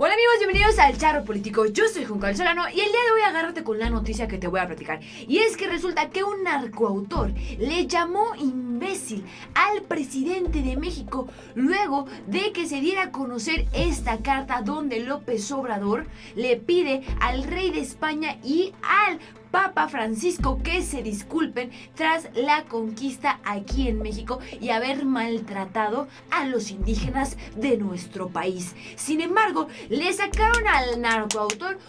Hola amigos, bienvenidos al Charro Político. Yo soy Juncal Solano y el día de hoy agárrate con la noticia que te voy a platicar. Y es que resulta que un narcoautor le llamó imbécil al presidente de México luego de que se diera a conocer esta carta donde López Obrador le pide al rey de España y al Papa Francisco que se disculpen tras la conquista aquí en México y haber maltratado a los indígenas de nuestro país. Sin embargo, le sacaron al narcoautor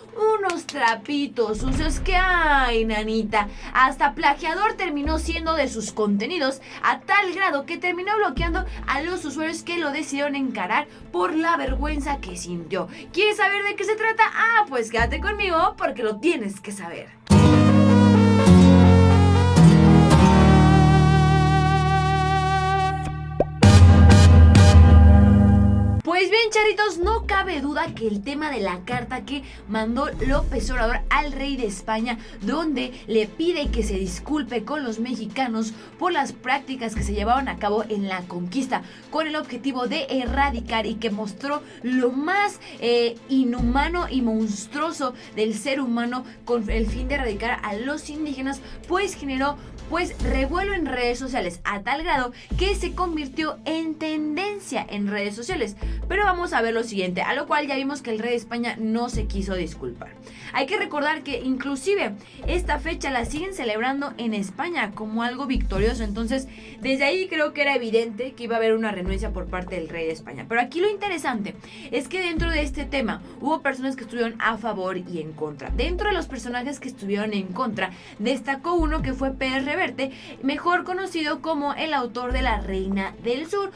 unos trapitos sucios que, ay, nanita, hasta plagiador terminó siendo de sus contenidos, a tal grado que terminó bloqueando a los usuarios que lo decidieron encarar por la vergüenza que sintió. ¿Quieres saber de qué se trata? Pues quédate conmigo porque lo tienes que saber. Pues bien, charritos, no cabe duda que el tema de la carta que mandó López Obrador al rey de España, donde le pide que se disculpe con los mexicanos por las prácticas que se llevaron a cabo en la conquista, con el objetivo de erradicar y que mostró lo más inhumano y monstruoso del ser humano con el fin de erradicar a los indígenas, pues generó revuelo en redes sociales a tal grado que se convirtió en tendencia en redes sociales. Pero vamos a ver lo siguiente, a lo cual ya vimos que el rey de España no se quiso disculpar. Hay que recordar que inclusive esta fecha la siguen celebrando en España como algo victorioso, entonces desde ahí creo que era evidente que iba a haber una renuencia por parte del rey de España. Pero aquí lo interesante es que dentro de este tema hubo personas que estuvieron a favor y en contra. Dentro de los personajes que estuvieron en contra destacó uno que fue Pérez Reverte, mejor conocido como el autor de La Reina del Sur,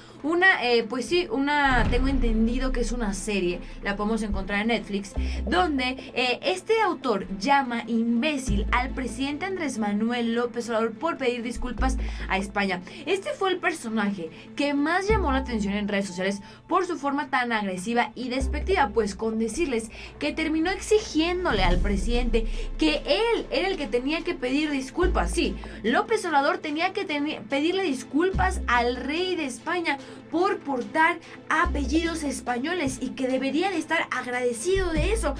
tengo entendido que es una serie, la podemos encontrar en Netflix, donde este autor llama imbécil al presidente Andrés Manuel López Obrador por pedir disculpas a España. Este fue el personaje que más llamó la atención en redes sociales por su forma tan agresiva y despectiva, pues con decirles que terminó exigiéndole al presidente que él era el que tenía que pedir disculpas. Sí, López Obrador tenía que pedirle disculpas al rey de España por portar apellidos españoles y que debería de estar agradecido de eso.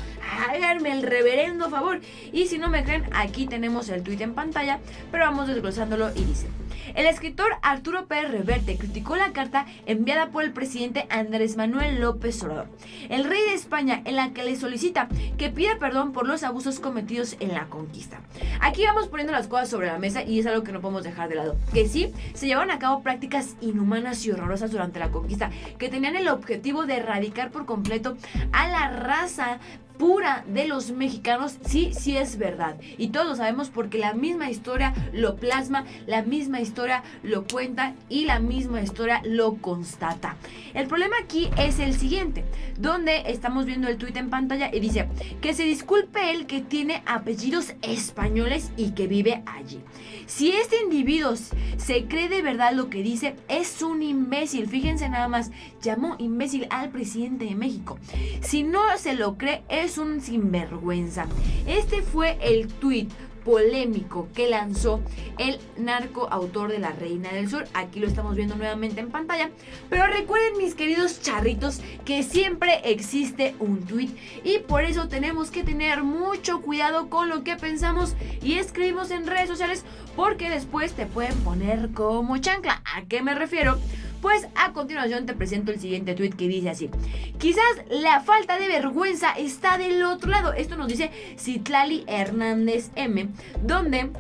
Háganme el reverendo favor. Y si no me creen, aquí tenemos el tuit en pantalla, pero vamos desglosándolo y dice: el escritor Arturo Pérez Reverte criticó la carta enviada por el presidente Andrés Manuel López Obrador, el rey de España, en la que le solicita que pida perdón por los abusos cometidos en la conquista. Aquí vamos poniendo las cosas sobre la mesa y es algo que no podemos dejar de lado. Que sí, se llevaron a cabo prácticas inhumanas y horrorosas durante la conquista, que tenían el objetivo de erradicar por completo a la raza pura de los mexicanos. Sí es verdad, y todos lo sabemos porque la misma historia lo plasma, la misma historia lo cuenta y la misma historia lo constata. El problema aquí es el siguiente, donde estamos viendo el tuit en pantalla y dice que se disculpe él que tiene apellidos españoles y que vive allí. Si este individuo se cree de verdad lo que dice, es un imbécil. Fíjense nada más, llamó imbécil al presidente de México. Si no se lo cree, es un sinvergüenza. Este fue el tuit polémico que lanzó el narcoautor de La Reina del Sur. Aquí lo estamos viendo nuevamente en pantalla. Pero recuerden, mis queridos charritos, que siempre existe un tuit y por eso tenemos que tener mucho cuidado con lo que pensamos y escribimos en redes sociales, porque después te pueden poner como chancla. ¿A qué me refiero? Pues a continuación te presento el siguiente tuit que dice así: quizás la falta de vergüenza está del otro lado. Esto nos dice Citlali Hernández M, donde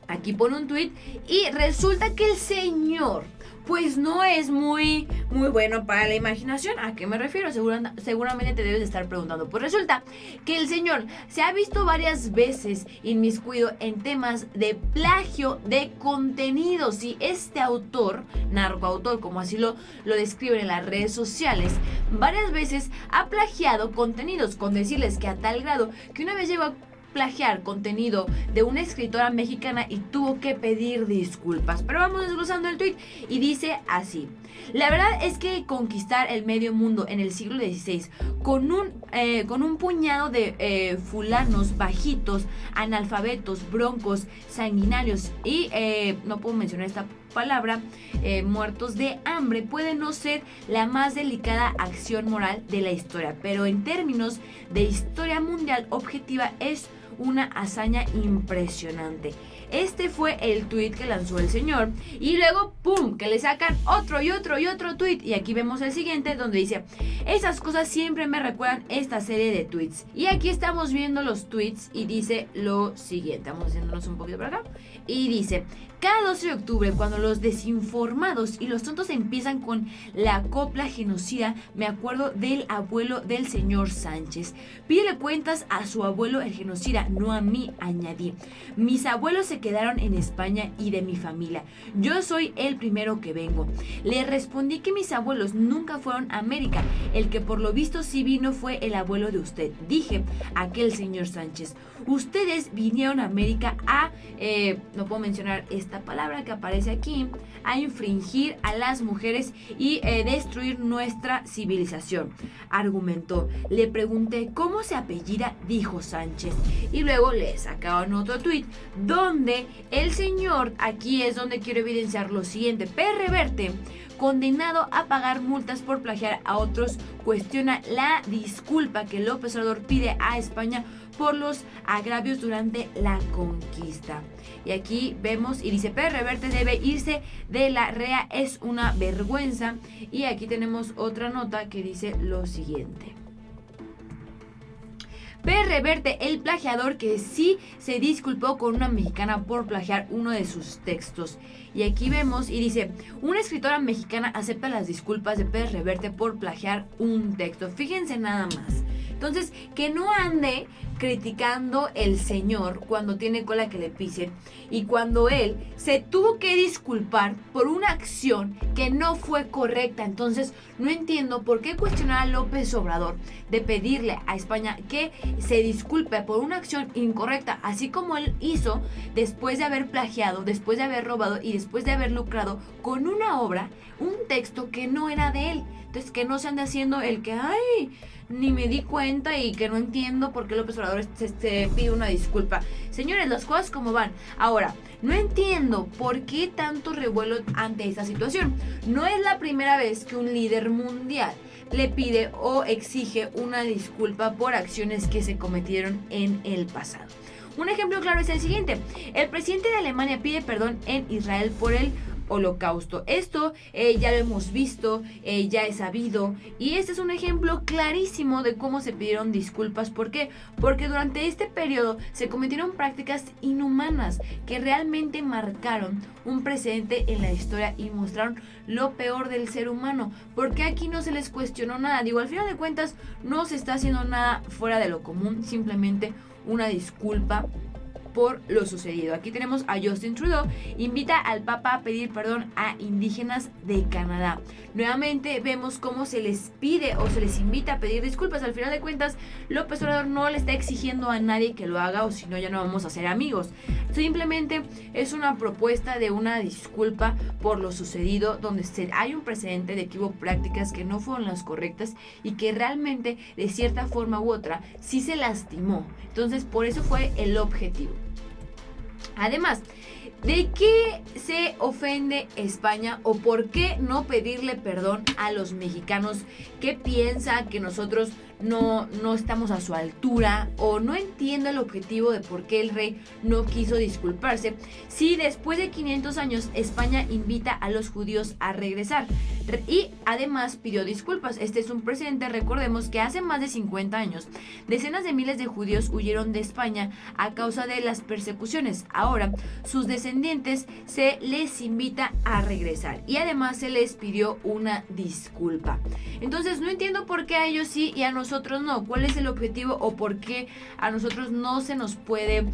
aquí pone un tuit y resulta que el señor pues no es muy bueno para la imaginación. ¿A qué me refiero? Seguramente te debes de estar preguntando. Pues resulta que el señor se ha visto varias veces inmiscuido en temas de plagio de contenidos. Y este autor, narcoautor, como así lo describen en las redes sociales, varias veces ha plagiado contenidos, con decirles que a tal grado que una vez llegó a plagiar contenido de una escritora mexicana y tuvo que pedir disculpas. Pero vamos desglosando el tuit y dice así: la verdad es que conquistar el medio mundo en el siglo XVI con un puñado de fulanos bajitos, analfabetos, broncos, sanguinarios y no puedo mencionar esta palabra, muertos de hambre, puede no ser la más delicada acción moral de la historia, pero en términos de historia mundial objetiva es una hazaña impresionante. Este fue el tweet que lanzó el señor y luego ¡pum! Que le sacan otro y otro y otro tweet, y aquí vemos el siguiente donde dice: esas cosas siempre me recuerdan esta serie de tweets. Y aquí estamos viendo los tweets y dice lo siguiente, vamos haciéndonos un poquito para acá, y dice: cada 12 de octubre, cuando los desinformados y los tontos empiezan con la copla genocida, me acuerdo del abuelo del señor Sánchez. Pídele cuentas a su abuelo el genocida, no a mí, añadí. Mis abuelos se quedaron en España y de mi familia. Yo soy el primero que vengo. Le respondí que mis abuelos nunca fueron a América. El que por lo visto sí vino fue el abuelo de usted. Dije, aquel señor Sánchez. Ustedes vinieron a América a, no puedo mencionar esta palabra que aparece aquí, a infringir a las mujeres y destruir nuestra civilización, argumentó. Le pregunté cómo se apellida, dijo Sánchez, y luego le sacaron otro tuit donde el señor, aquí es donde quiero evidenciar lo siguiente: P. Reverte, condenado a pagar multas por plagiar a otros, cuestiona la disculpa que López Obrador pide a España por los agravios durante la conquista. Y aquí vemos y dice: P. Reverte debe irse de la REA, es una vergüenza. Y aquí tenemos otra nota que dice lo siguiente: P. Reverte, el plagiador que sí se disculpó con una mexicana por plagiar uno de sus textos. Y aquí vemos y dice: una escritora mexicana acepta las disculpas de P. Reverte por plagiar un texto. Fíjense nada más. Entonces, que no ande criticando el señor cuando tiene cola que le pisen, y cuando él se tuvo que disculpar por una acción que no fue correcta. Entonces, no entiendo por qué cuestionar a López Obrador de pedirle a España que se disculpe por una acción incorrecta, así como él hizo después de haber plagiado, después de haber robado y después de haber lucrado con una obra, un texto que no era de él. Entonces, que no se ande haciendo el que, ay, ni me di cuenta y que no entiendo por qué López Obrador se pide una disculpa. Señores, las cosas como van. Ahora, no entiendo por qué tanto revuelo ante esta situación. No es la primera vez que un líder mundial le pide o exige una disculpa por acciones que se cometieron en el pasado. Un ejemplo claro es el siguiente: el presidente de Alemania pide perdón en Israel por el Holocausto. Esto ya lo hemos visto, ya es sabido, y este es un ejemplo clarísimo de cómo se pidieron disculpas. ¿Por qué? Porque durante este periodo se cometieron prácticas inhumanas que realmente marcaron un precedente en la historia y mostraron lo peor del ser humano. Porque aquí no se les cuestionó nada. Digo, al final de cuentas no se está haciendo nada fuera de lo común, simplemente una disculpa por lo sucedido. Aquí tenemos a Justin Trudeau, invita al Papa a pedir perdón a indígenas de Canadá. Nuevamente vemos cómo se les pide o se les invita a pedir disculpas. Al final de cuentas, López Obrador no le está exigiendo a nadie que lo haga, o si no ya no vamos a ser amigos. Simplemente es una propuesta de una disculpa por lo sucedido, donde hay un precedente de que hubo prácticas que no fueron las correctas y que realmente de cierta forma u otra sí se lastimó. Entonces, por eso fue el objetivo. Además, ¿de qué se ofende España o por qué no pedirle perdón a los mexicanos? ¿Qué piensa que nosotros no estamos a su altura? O no entiendo el objetivo de por qué el rey no quiso disculparse si después de 500 años España invita a los judíos a regresar y además pidió disculpas. Este es un precedente. Recordemos que hace más de 50 años decenas de miles de judíos huyeron de España a causa de las persecuciones. Ahora sus descendientes se les invita a regresar y además se les pidió una disculpa. Entonces no entiendo por qué a ellos sí y a nosotros no. ¿Cuál es el objetivo o por qué a nosotros no se nos puede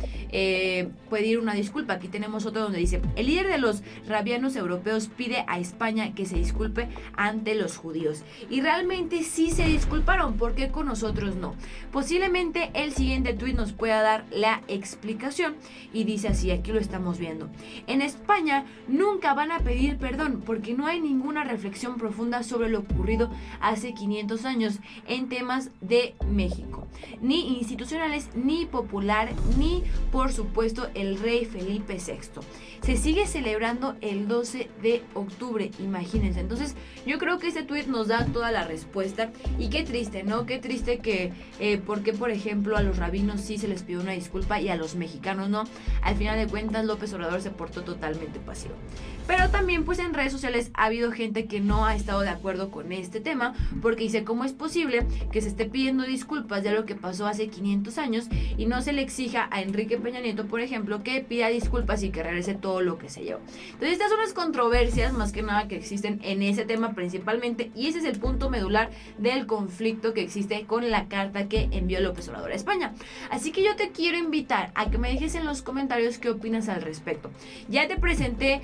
pedir una disculpa? Aquí tenemos otro donde dice: el líder de los rabianos europeos pide a España que se disculpe ante los judíos. Y realmente sí se disculparon. ¿Por qué con nosotros no? Posiblemente el siguiente tuit nos pueda dar la explicación y dice así, aquí lo estamos viendo: en España nunca van a pedir perdón porque no hay ninguna reflexión profunda sobre lo ocurrido hace 500 años en temas de México. ni institucionales, ni popular, ni por supuesto el rey Felipe VI. Se sigue celebrando el 12 de octubre, imagínense. Entonces yo creo que este tuit nos da toda la respuesta y qué triste, ¿no? Qué triste que porque por ejemplo a los rabinos sí se les pidió una disculpa y a los mexicanos no. Al final de cuentas López Obrador se portó totalmente pasivo. Pero también pues en redes sociales ha habido gente que no ha estado de acuerdo con este tema porque dice cómo es posible que se esté pidiendo disculpas de lo que pasó hace 500 años y no se le exija a Enrique Peña Nieto, por ejemplo, que pida disculpas y que regrese todo lo que se llevó. Entonces estas son las controversias más que nada que existen en ese tema principalmente y ese es el punto medular del conflicto que existe con la carta que envió López Obrador a España. Así que yo te quiero invitar a que me dejes en los comentarios qué opinas al respecto. Ya te presenté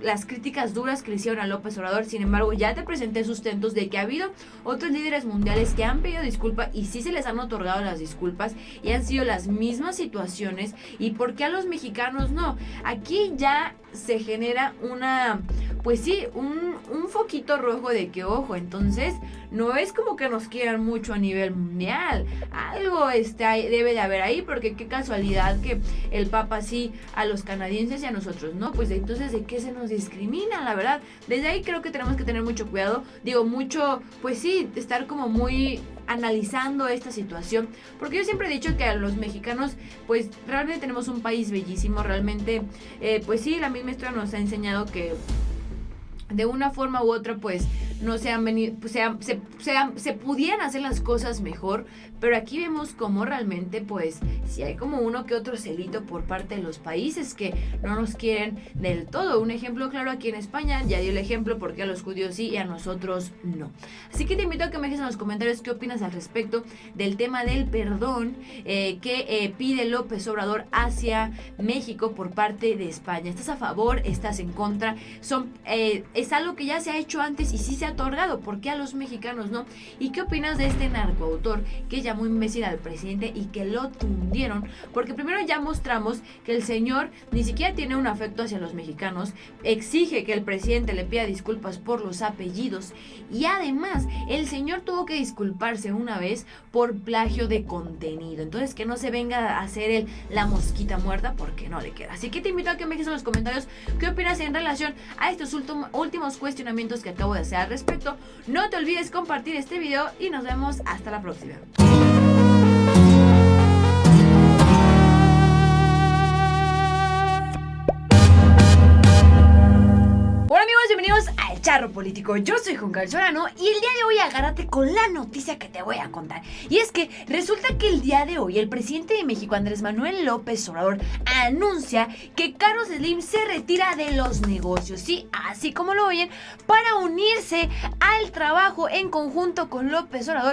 las críticas duras que le hicieron a López Obrador, sin embargo ya te presenté sustentos de que ha habido otros líderes mundiales que han pedido disculpa y sí se les han otorgado las disculpas y han sido las mismas situaciones y por qué a los mexicanos no. Aquí ya se genera pues sí, un foquito rojo de que ojo, entonces no es como que nos quieran mucho a nivel mundial, algo debe de haber ahí, porque qué casualidad que el Papa sí a los canadienses y a nosotros no, pues entonces de qué se nos discrimina, la verdad. Desde ahí creo que tenemos que tener mucho cuidado, pues sí, estar como muy analizando esta situación, porque yo siempre he dicho que a los mexicanos pues realmente tenemos un país bellísimo, realmente pues sí, la misma historia nos ha enseñado que de una forma u otra pues no se han venido, pues, se pudieran hacer las cosas mejor, pero aquí vemos como realmente pues si hay como uno que otro celito por parte de los países que no nos quieren del todo. Un ejemplo claro aquí en España, ya di el ejemplo porque a los judíos sí y a nosotros no. Así que te invito a que me dejes en los comentarios qué opinas al respecto del tema del perdón que pide López Obrador hacia México por parte de España. ¿Estás a favor? ¿Estás en contra? Es algo que ya se ha hecho antes y sí se ha otorgado, ¿por qué a los mexicanos no? ¿Y qué opinas de este narcoautor que llamó imbécil al presidente y que lo tundieron? Porque primero ya mostramos que el señor ni siquiera tiene un afecto hacia los mexicanos, exige que el presidente le pida disculpas por los apellidos y además el señor tuvo que disculparse una vez por plagio de contenido. Entonces que no se venga a hacer la mosquita muerta porque no le queda. Así que te invito a que me dejes en los comentarios qué opinas en relación a estos últimos cuestionamientos que acabo de hacer al respecto. No te olvides compartir este video y nos vemos hasta la próxima. Hola amigos, bienvenidos al Charro Político. Yo soy Juan Carlos Solano y el día de hoy agárrate con la noticia que te voy a contar. Y es que resulta que el día de hoy el presidente de México, Andrés Manuel López Obrador, anuncia que Carlos Slim se retira de los negocios, sí, así como lo oyen, para unirse al trabajo en conjunto con López Obrador